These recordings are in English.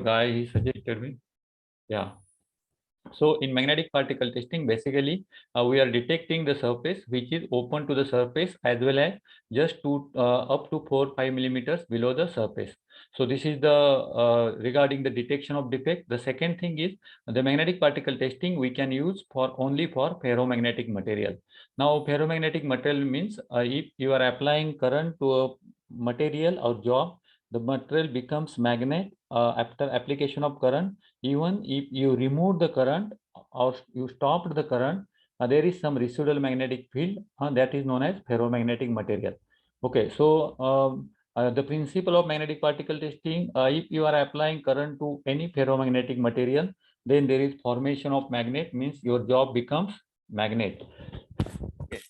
guy he suggested me. Yeah. So in magnetic particle testing, basically we are detecting the surface which is open to the surface as well as just up to 4-5 millimeters below the surface. So this is the regarding the detection of defect. The second thing is the magnetic particle testing we can use for only for ferromagnetic material. Now ferromagnetic material means if you are applying current to a material or job, the material becomes magnet after application of current. Even if you remove the current or you stopped the current, there is some residual magnetic field that is known as ferromagnetic material. Okay, so the principle of magnetic particle testing, if you are applying current to any ferromagnetic material, then there is formation of magnet, means your job becomes magnet. Okay.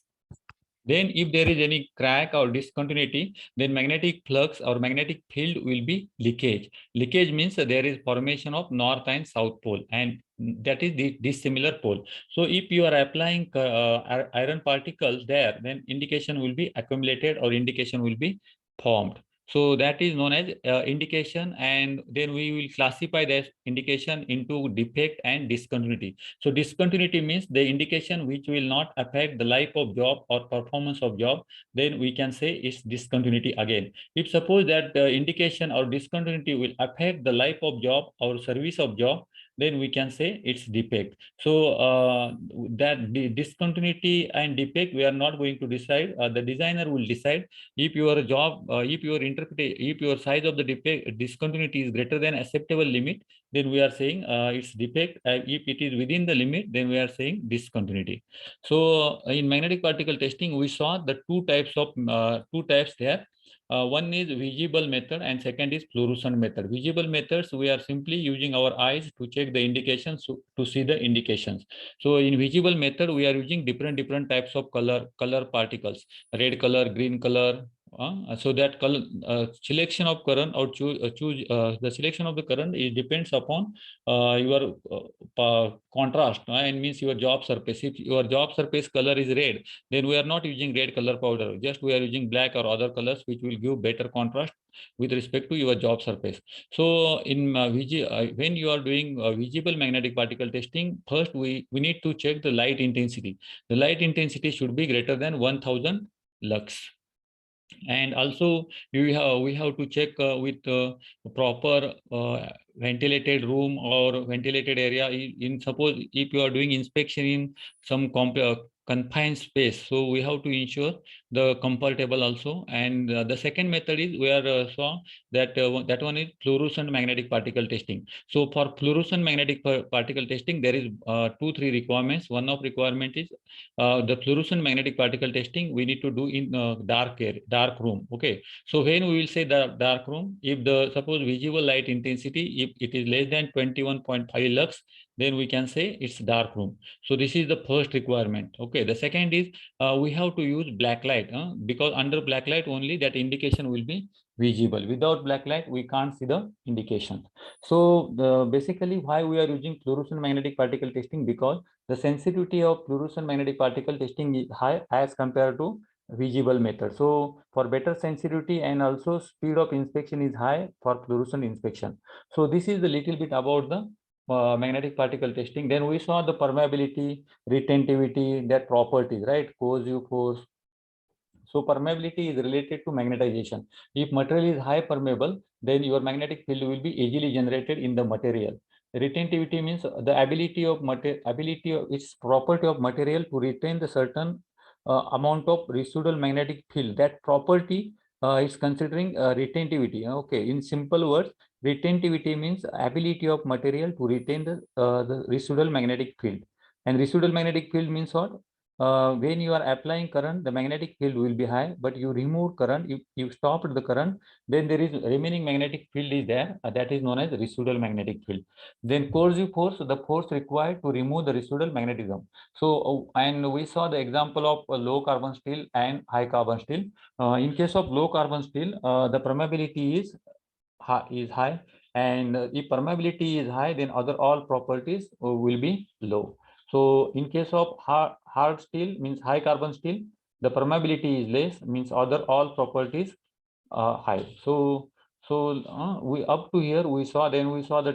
Then if there is any crack or discontinuity, then magnetic flux or magnetic field will be leakage. Leakage means there is formation of north and south pole, and that is the dissimilar pole. So if you are applying iron particles there, then indication will be accumulated or indication will be formed. So that is known as indication, and then we will classify that indication into defect and discontinuity. So discontinuity means the indication which will not affect the life of job or performance of job, then we can say it's discontinuity again. If suppose that indication or discontinuity will affect the life of job or service of job, then we can say it's defect. So that the discontinuity and defect we are not going to decide. The designer will decide. If your job, if your size of the defect discontinuity is greater than acceptable limit, then we are saying it's defect. If it is within the limit, then we are saying discontinuity. So in magnetic particle testing, we saw the two types there. One is visible method and second is fluorescent method. Visible methods, we are simply using our eyes to check the indications, to see the indications. So in visible method, we are using different types of color particles, red color, green color. So that color selection of current or choose the selection of the current, it depends upon your contrast and means your job surface. If your job surface color is red, then we are not using red color powder, just we are using black or other colors which will give better contrast with respect to your job surface. So in when you are doing visible magnetic particle testing, first we need to check the light intensity. The light intensity should be greater than 1000 lux. And also we have to check with proper ventilated room or ventilated area. In suppose if you are doing inspection in some confined space, so we have to ensure the comfortable also. And the second method is we are saw that that one is fluorescent magnetic particle testing. So for fluorescent magnetic particle testing, there is 2-3 requirements. One of requirement is the fluorescent magnetic particle testing we need to do in dark room. Okay, so when we will say the dark room, if the suppose visible light intensity, if it is less than 21.5 lux, then we can say it's dark room. So this is the first requirement. Okay, the second is we have to use black light, because under black light only that indication will be visible. Without black light we can't see the indication. So basically why we are using fluorescent magnetic particle testing, because the sensitivity of fluorescent magnetic particle testing is high as compared to visible method. So for better sensitivity and also speed of inspection is high for fluorescent inspection. So this is a little bit about the magnetic particle testing. Then we saw the permeability, retentivity, that properties, right? Coercive force. So permeability is related to magnetization. If material is high permeable, then your magnetic field will be easily generated in the material. Retentivity means the ability of its property of material to retain the certain amount of residual magnetic field. That property is considering retentivity. Okay, in simple words, retentivity means ability of material to retain the residual magnetic field. And residual magnetic field means what? When you are applying current, the magnetic field will be high, but you remove current, you stopped the current, then there is remaining magnetic field is there, that is known as residual magnetic field. Then coercive force, the force required to remove the residual magnetism. So and we saw the example of low carbon steel and high carbon steel. In case of low carbon steel, the permeability is high, and if permeability is high, then other all properties will be low. So in case of hard steel, means high carbon steel, the permeability is less, means other all properties high. So So we up to here we saw, then we saw the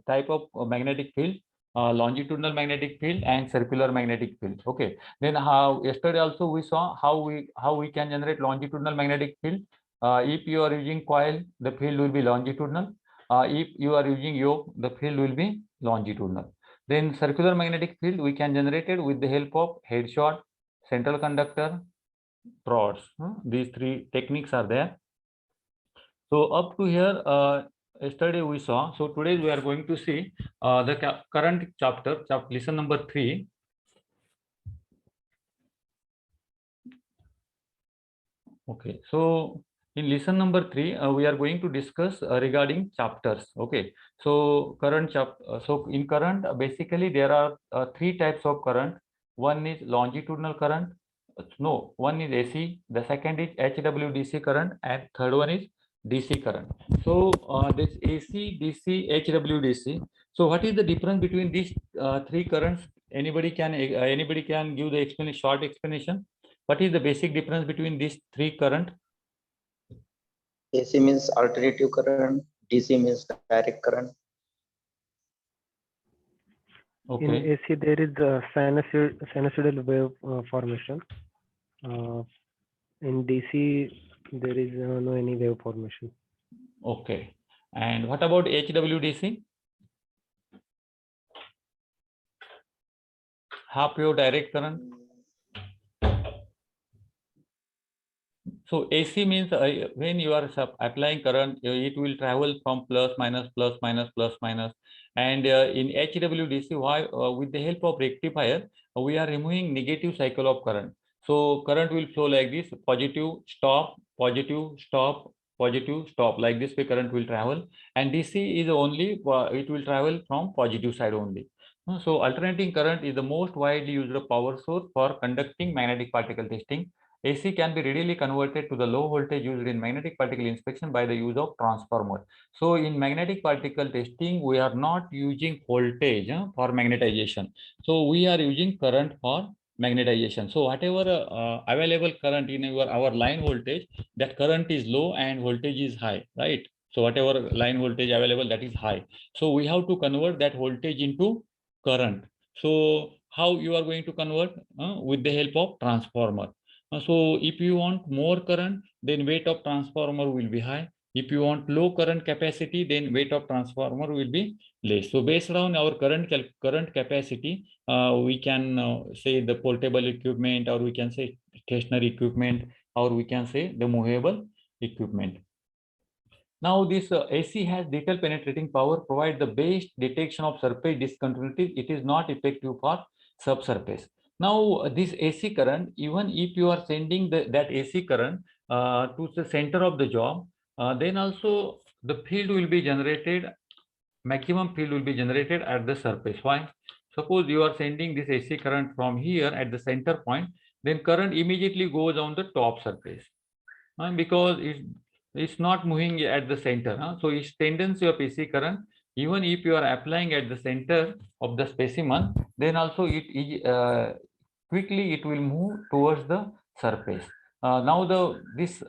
type of magnetic field, longitudinal magnetic field and circular magnetic field. Okay. Then how yesterday also we saw how we can generate longitudinal magnetic field. If you are using coil, the field will be longitudinal. If you are using yoke, the field will be longitudinal. Then circular magnetic field we can generate it with the help of head shot, central conductor, rods. These three techniques are there. So up to here, yesterday we saw. So today we are going to see the current chapter, lesson number 3. Okay, so in lesson number 3, we are going to discuss regarding chapters. Okay, so so in current, basically there are 3 types of current. One is longitudinal current. No, one is AC. The second is HWDC current, and third one is DC current. So this AC, DC, HWDC. So what is the difference between these 3 currents? Anybody can give the explanation, short explanation. What is the basic difference between these 3 current? AC means alternative current, DC means direct current. Okay. In AC, there is a sinusoidal wave formation. In DC, there is no any wave formation. Okay. And what about HWDC? Half wave direct current. So AC means when you are applying current, it will travel from plus minus, and in HWDC, why with the help of rectifier, we are removing negative cycle of current. So current will flow like this: positive, stop, positive, stop, positive, stop. Like this way, current will travel. And DC is only it will travel from positive side only. So alternating current is the most widely used power source for conducting magnetic particle testing. AC can be readily converted to the low voltage used in magnetic particle inspection by the use of transformer. So in magnetic particle testing, we are not using voltage for magnetization. So we are using current for magnetization. So whatever available current in our line voltage, that current is low and voltage is high, right? So whatever line voltage available, that is high. So we have to convert that voltage into current. So how you are going to convert? With the help of transformer. So if you want more current, then weight of transformer will be high. If you want low current capacity, then weight of transformer will be less. So based on our current capacity, we can say the portable equipment, or we can say stationary equipment, or we can say the movable equipment. Now this AC has detail penetrating power, provide the best detection of surface discontinuities. It is not effective for subsurface. Now this AC current, even if you are sending that AC current to the center of the job, then also the field will be generated, maximum field will be generated at the surface. Why? Suppose you are sending this AC current from here at the center point, then current immediately goes on the top surface. Because it's not moving at the center. So its tendency of AC current, even if you are applying at the center of the specimen, then also quickly it will move towards the surface. Now this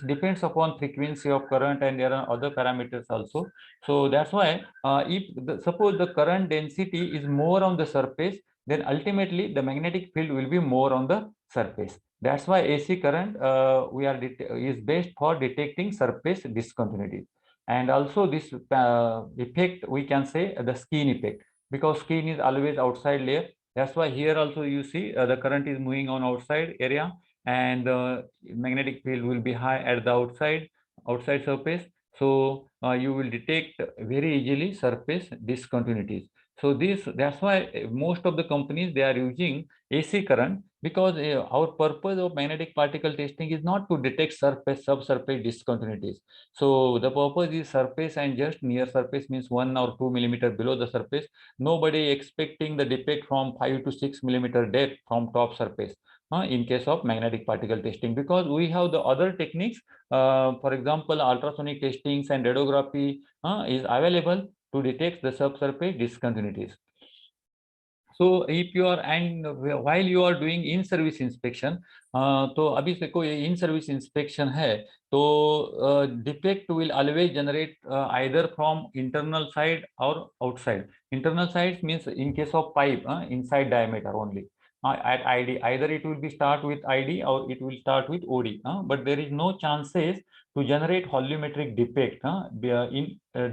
depends upon frequency of current, and there are other parameters also. So that's why if suppose the current density is more on the surface, then ultimately the magnetic field will be more on the surface. That's why AC current is best for detecting surface discontinuities. And also this effect, we can say the skin effect, because skin is always outside layer. That's why here also you see the current is moving on outside area, and the magnetic field will be high at the outside surface. So you will detect very easily surface discontinuities. So that's why most of the companies, they are using AC current, because our purpose of magnetic particle testing is not to detect subsurface discontinuities. So the purpose is surface, and just near surface means 1 or 2 millimeter below the surface. Nobody expecting the defect from 5 to 6 millimeter depth from top surface in case of magnetic particle testing, because we have the other techniques. For example, ultrasonic testings and radiography is available to detect the subsurface discontinuities. So if you are, and while you are doing in service inspection, तो अभी से कोई in service inspection है तो defect will always generate either from internal side और outside. Internal sides means in case of pipe, inside diameter only. At ID, either it will be start with ID or it will start with OD. But there is no chances to generate volumetric defect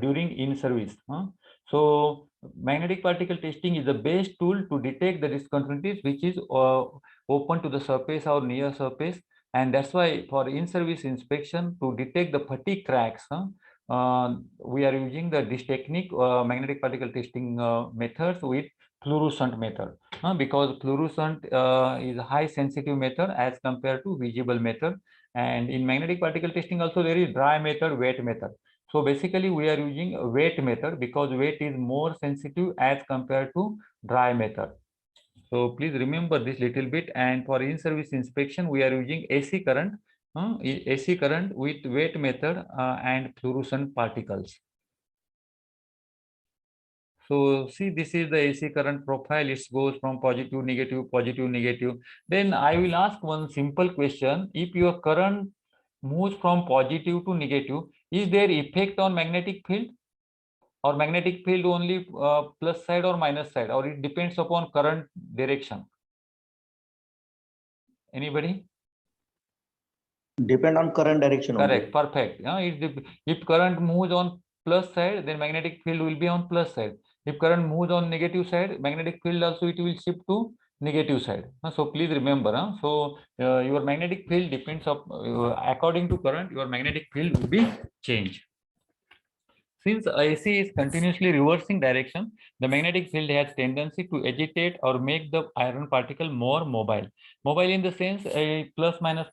during in service. So magnetic particle testing is the best tool to detect the discontinuities which is open to the surface or near surface, and that's why for in service inspection to detect the fatigue cracks, we are using this technique, magnetic particle testing methods with fluorescent method, because fluorescent is a high sensitive method as compared to visible method. And in magnetic particle testing also there is dry method, wet method. So basically we are using a wet method because wet is more sensitive as compared to dry method. So please remember this little bit. And for in-service inspection, we are using AC current, AC current with wet method and fluorescent particles. So see, this is the AC current profile. It goes from positive, negative, positive, negative. Then I will ask one simple question. If your current moves from positive to negative, is there effect on magnetic field? Or magnetic field only plus side or minus side, or it depends upon current direction? Anybody? Depend on current direction. Correct, only. perfect. If current moves on plus side, then magnetic field will be on plus side. If current moves on negative side, magnetic field also it will shift to negative side. So please remember, so your magnetic field depends on according to current, your magnetic field will be changed. Since AC is continuously reversing direction, the magnetic field has tendency to agitate or make the iron particle more mobile. Mobile in the sense plus minus,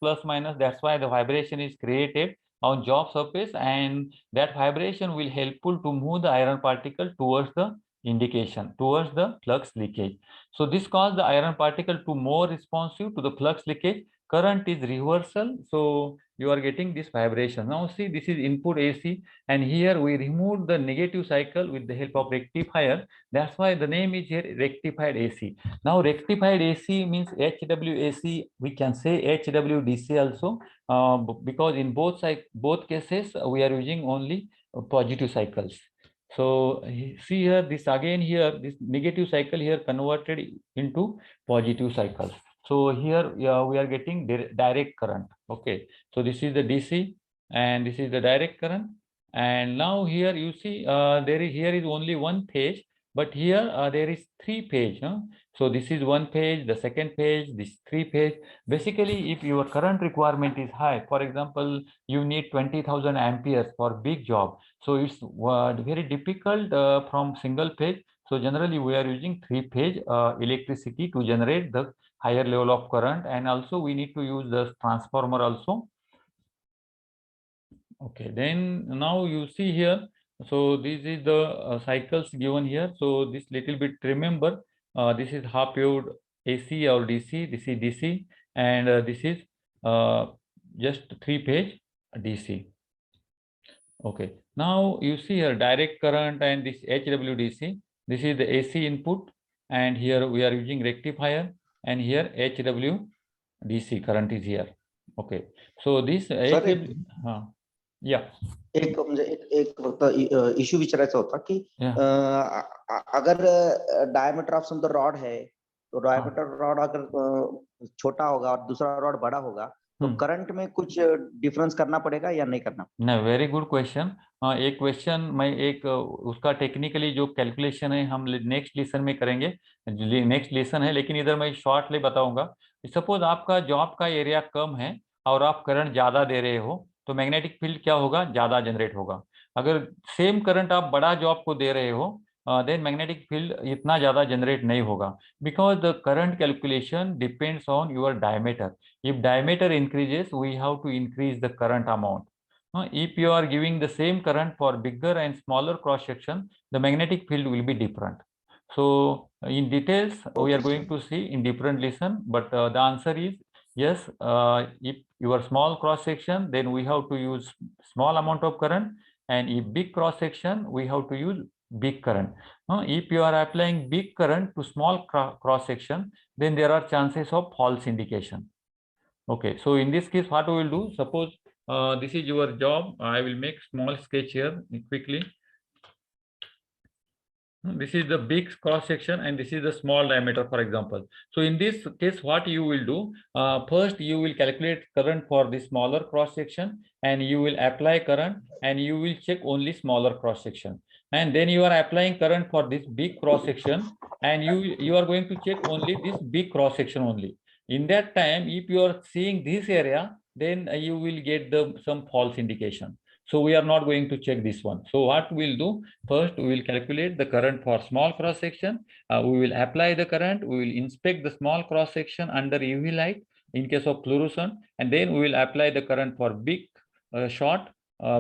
that's why the vibration is created on job surface, and that vibration will helpful to move the iron particle towards the indication, towards the flux leakage. So this causes the iron particle to more responsive to the flux leakage. Current is reversal, so you are getting this vibration. Now see, this is input AC, and here we remove the negative cycle with the help of rectifier. That's why the name is here rectified AC. Now rectified AC means HWAC. We can say HWDC also, because in both cases we are using only positive cycles. So see here, this again here, this negative cycle here converted into positive cycles. So here we are getting direct current. Okay, so this is the DC and this is the direct current. And now here you see here is only one phase, but here there is three phase. So this is one phase, the second phase, this three phase. Basically, if your current requirement is high, for example, you need 20,000 amperes for big job. So it's very difficult from single phase. So generally we are using three phase electricity to generate the higher level of current, and also we need to use the transformer also. Okay, then now you see here, so this is the cycles given here. So this little bit remember, this is half wave AC or DC, this is DC, and this is just three phase DC. Okay, now you see here direct current and this HWDC, this is the AC input, and here we are using rectifier, and here HWDC current is here. Okay, so this या एक म्हणजे एक फक्त issue विचारायचा होता की अगर diameter of समजा रॉड है तो डायमीटर रॉड अगर छोटा होगा और दूसरा रॉड बड़ा होगा तो करंट में कुछ डिफरेंस करना पड़ेगा या नहीं करना? नहीं, वेरी गुड क्वेश्चन. एक क्वेश्चन मैं एक उसका टेक्निकली जो कैलकुलेशन है हम नेक्स्ट लेसन में करेंगे, नेक्स्ट लेसन है, लेकिन इधर मैं शॉर्टली बताऊंगा. सपोज आपका जॉब का एरिया कम है और आप करंट ज्यादा दे रहे हो तो मैग्नेटिक फील्ड क्या होगा, ज्यादा जनरेट होगा. अगर सेम करंट आप बड़ा जॉब को दे रहे हो then magnetic field इतना ज्यादा जनरेट नहीं होगा, because the current calculation depends on your diameter. If diameter increases, we have to increase the current amount. If you are giving the same current for bigger and smaller cross section, the magnetic field will be different. So in details we are going to see in different lesson, but the answer is yes. If your small cross section, then we have to use small amount of current, and if big cross section we have to use big current. If you are applying big current to small cross section, then there are chances of false indication. Okay, so in this case, what we will do? Suppose this is your job. I will make small sketch here quickly. This is the big cross section and this is the small diameter, for example. So in this case, what you will do, first you will calculate current for the smaller cross section and you will apply current and you will check only smaller cross section. And then you are applying current for this big cross section and you are going to check only this big cross section only. In that time, if you are seeing this area, then you will get some false indication. So we are not going to check this one. So what we'll do, first we will calculate the current for small cross section. We will apply the current. We will inspect the small cross section under UV light in case of fluorescent, and then we will apply the current for big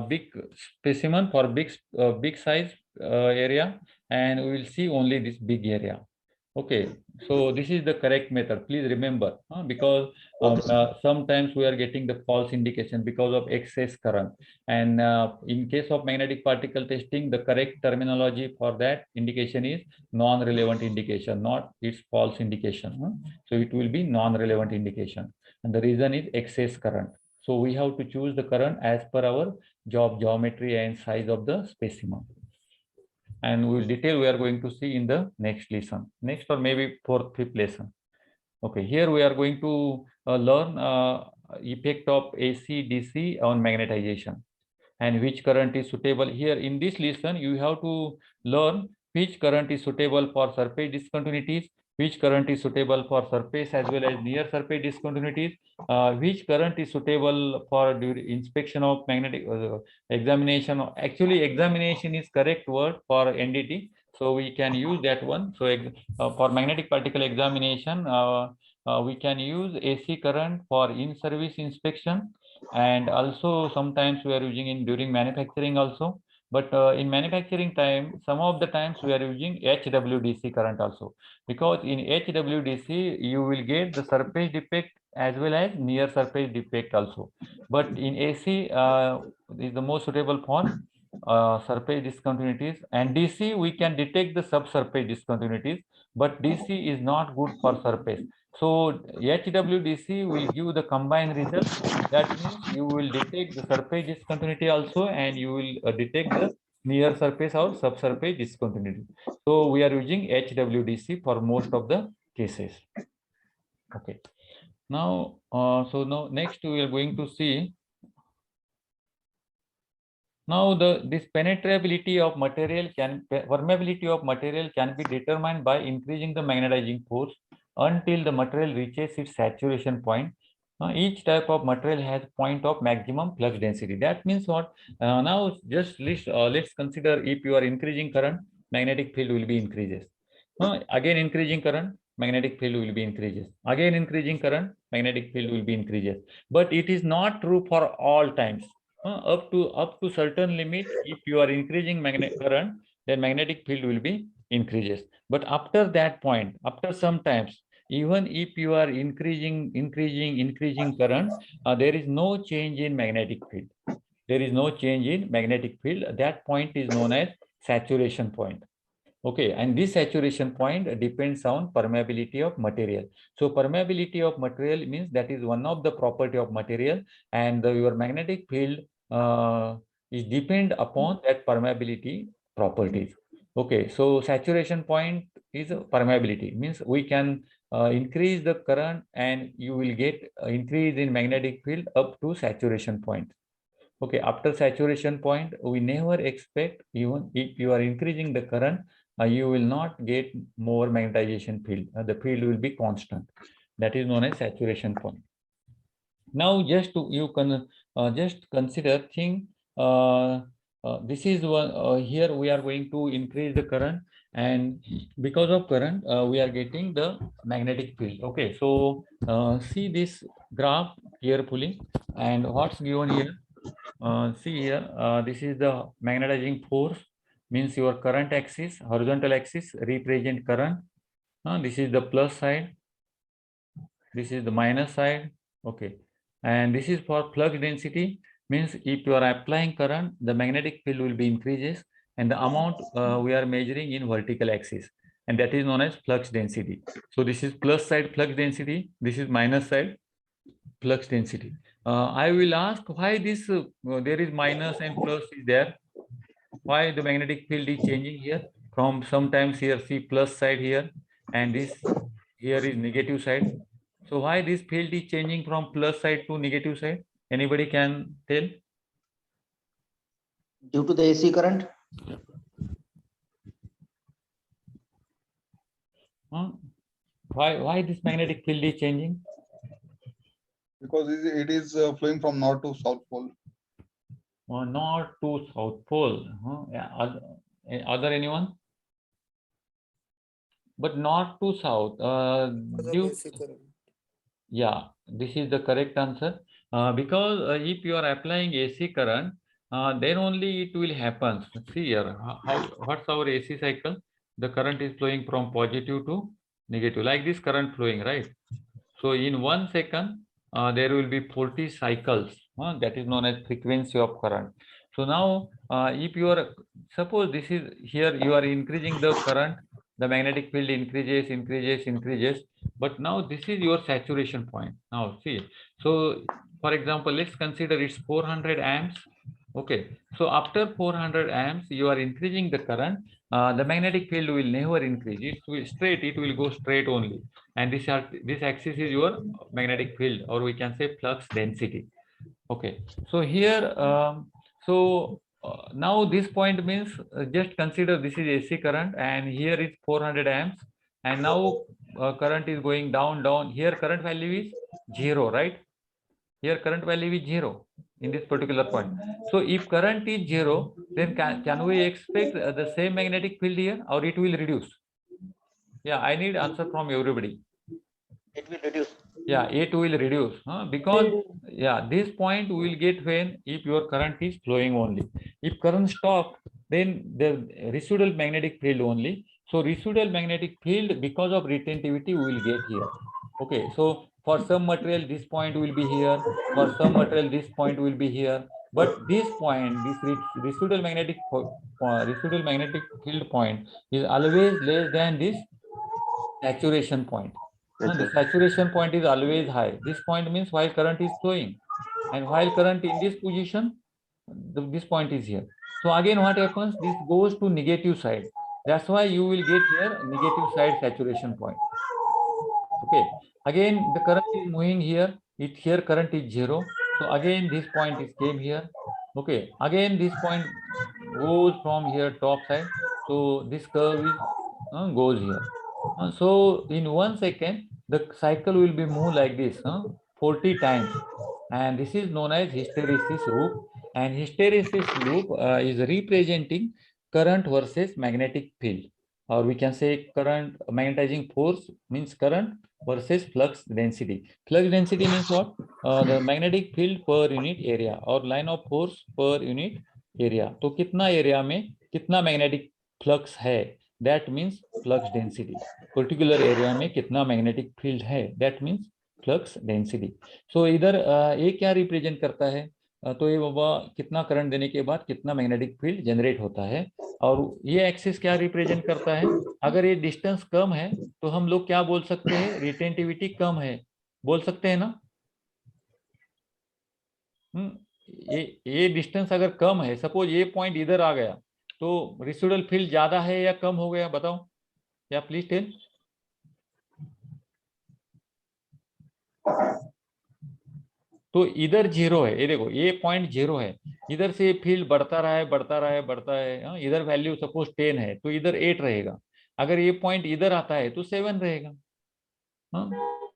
big specimen for big size area, and we will see only this big area. Okay, so this is the correct method. Please remember, because sometimes we are getting the false indication because of excess current. And in case of magnetic particle testing, the correct terminology for that indication is non-relevant indication, not its false indication. So it will be non-relevant indication. And the reason is excess current. So we have to choose the current as per our job geometry and size of the specimen. And we will detail we are going to see in the next lesson, next or maybe fourth, fifth lesson. Okay, here we are going to learn effect of AC DC on magnetization and which current is suitable. Here in this lesson, you have to learn which current is suitable for surface discontinuities, which current is suitable for surface as well as near surface discontinuities, which current is suitable for during inspection of magnetic examination. Actually, examination is correct word for NDT, so we can use that one. So for magnetic particle examination, we can use AC current for in-service inspection, and also sometimes we are using in during manufacturing also. But in manufacturing time, some of the times we are using HWDC current also, because in HWDC you will get the surface defect as well as near surface defect also. But in AC is the most suitable for surface discontinuities, and DC we can detect the subsurface discontinuities, but DC is not good for surface. So HWDC will give the combined result. That means you will detect the surface discontinuity also, and you will detect the near surface or subsurface discontinuity. So we are using HWDC for most of the cases. Okay. Now, so now next we are going to see. Now this penetrability of material permeability of material can be determined by increasing the magnetizing force until the material reaches its saturation point. Each type of material has point of maximum flux density. That means what? Now just let's consider if you are increasing current, magnetic field will be increases. Again increasing current, magnetic field will be increases. Again increasing current, magnetic field will be increases. But it is not true for all times. Up to certain limit, if you are increasing magnetic current, then magnetic field will be increases. But after that point, after some times, even if you are increasing current, there is no change in magnetic field. There is no change in magnetic field. That point is known as saturation point. Okay, and this saturation point depends on permeability of material. So permeability of material means that is one of the property of material, and your magnetic field is depend upon that permeability properties. Okay, so saturation point is permeability, means we can increase the current and you will get increase in magnetic field up to saturation point. Okay, after saturation point, we never expect, even if you are increasing the current, you will not get more magnetization field. The field will be constant. That is known as saturation point. Now, you can just consider thing. This is one here we are going to increase the current, and because of current, we are getting the magnetic field. Okay, so see this graph carefully, and what's given here. See here, this is the magnetizing force, means your current axis, horizontal axis represent current. This is the plus side, this is the minus side. Okay, and this is for flux density, means if you are applying current, the magnetic field will be increases, and the amount we are measuring in vertical axis, and that is known as flux density. So this is plus side flux density, this is minus side flux density. I will ask why this there is minus and plus is there. Why the magnetic field is changing here from sometimes here see plus side here and this here is negative side. So why this field is changing from plus side to negative side? Anybody can tell? Due to the AC current. Why this magnetic field is changing? Because it is flowing from north to south pole. North to south pole. Yeah. Other anyone? But north to south. Yeah, this is the correct answer. Because if you are applying AC current, then only it will happen. See here, what's our AC cycle? The current is flowing from positive to negative, like this current flowing, right? So in 1 second, there will be 40 cycles. That is known as frequency of current. So now, if you are, suppose this is here, you are increasing the current, the magnetic field increases. But now this is your saturation point. Now see, so for example, let's consider it's 400 amps. Okay, so after 400 amps, you are increasing the current. The magnetic field will never increase. It will go straight only. And this axis is your magnetic field, or we can say flux density. Okay, so here, now this point means just consider this is AC current, and here is 400 amps, and now current is going down. Here current value is 0, right? Here current value is 0 in this particular point. So if current is 0, then can we expect the same magnetic field here, or it will reduce? Yeah, I need answer from everybody. It will reduce. Yeah, it will reduce, because yeah, this point we will get when if your current is flowing only. If current stop, then the residual magnetic field only. So residual magnetic field, because of retentivity, we will get here. Okay, so for some material this point will be here, for some material this point will be here, but this point, this residual magnetic field point is always less than this saturation point. The saturation point is always high. This point means while current is flowing, and while current in this position, this point is here. So again, what happens? This goes to negative side. That's why you will get here negative side saturation point. Okay. Again, the current is moving here. Here current is 0. So again, this point is came here. Okay. Again, this point goes from here top side. So this curve is goes here. So in 1 second, the cycle will be moved like this 40 times, and this is known as hysteresis loop. And hysteresis loop is representing current versus magnetic field, or we can say current magnetizing force means current versus flux density. Flux density means what? The magnetic field per unit area or line of force per unit area. तो कितना area में कितना magnetic flux है, that means flux density. Particular area में कितना magnetic field है, that means flux density. सो इधर ये क्या रिप्रेजेंट करता है? तो ये बाबा कितना करंट देने के बाद कितना मैग्नेटिक फील्ड जनरेट होता है, और ये एक्सिस क्या रिप्रेजेंट करता है? अगर ये डिस्टेंस कम है तो हम लोग क्या बोल सकते हैं? रिटेंटिविटी कम है, बोल सकते हैं ना? ये डिस्टेंस अगर कम है, सपोज ये पॉइंट इधर आ गया, तो रेसिडुअल फील्ड ज्यादा है या कम हो गया, बताओ या प्लीज टेल. तो इधर 0 है, ये देखो ये पॉइंट 0 है, इधर से फील्ड बढ़ता है. इधर वैल्यू सपोज 10 है तो इधर 8 रहेगा. अगर ये पॉइंट इधर आता है तो 7 रहेगा.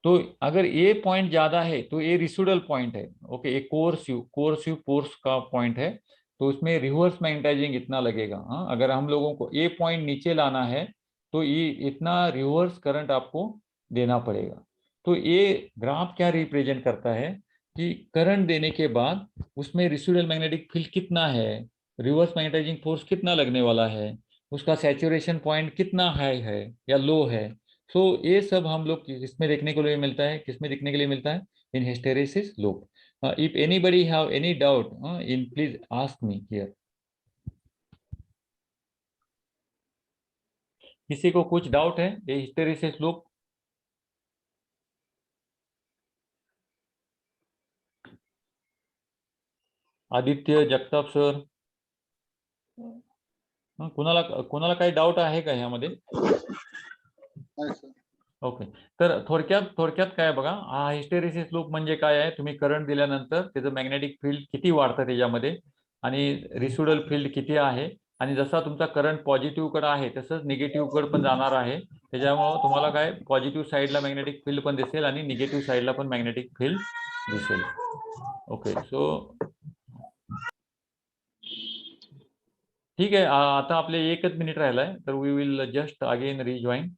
तो अगर ये पॉइंट ज्यादा है तो ये रेसिडुअल पॉइंट है. ओके, ये कोर्सिव फोर्स का पॉइंट है, तो उसमें रिवर्स मैग्नेटाइजिंग इतना लगेगा. अगर हम लोगों को ये पॉइंट नीचे लाना है तो ये इतना रिवर्स करंट आपको देना पड़ेगा. तो ये ग्राफ क्या रिप्रेजेंट करता है कि करंट देने के बाद उसमें रेसिडुअल मैग्नेटिक फील्ड कितना है, रिवर्स मैग्नेटाइजिंग फोर्स कितना लगने वाला है, उसका सैचुरेशन पॉइंट कितना हाई है या लो है. सो ये सब हम लोग इसमें देखने के लिए मिलता है. किसमें देखने के लिए मिलता है? In hysteresis loop. If anybody have any doubt in please ask me here. किसी को कुछ डाउट है ये hysteresis loop? Aditya, Jagtap sir, कुणाला कुणाला काही डाऊट आहे का ह्यामध्ये? नाही सर. ओके, तर थोडक्यात काय बघा, हा हिस्टेरिसिस लूप म्हणजे काय आहे, तुम्ही करंट दिल्यानंतर त्याचं मॅग्नेटिक फील्ड किती वाढतं त्याच्यामध्ये आणि रिसिड्युअल फील्ड किती आहे, आणि जसा तुमचा करंट पॉझिटिव्ह कडे आहे तसंच निगेटिव्ह कडे पण जाणार आहे. त्याच्यामुळे तुम्हाला काय पॉझिटिव्ह साईडला मॅग्नेटिक फील्ड पण दिसेल आणि निगेटिव्ह साईडला पण मॅग्नेटिक फील्ड दिसेल. ओके, सो ठीक आहे. आता आपले 1च मिनिट राहिलाय, तर we will just again rejoin.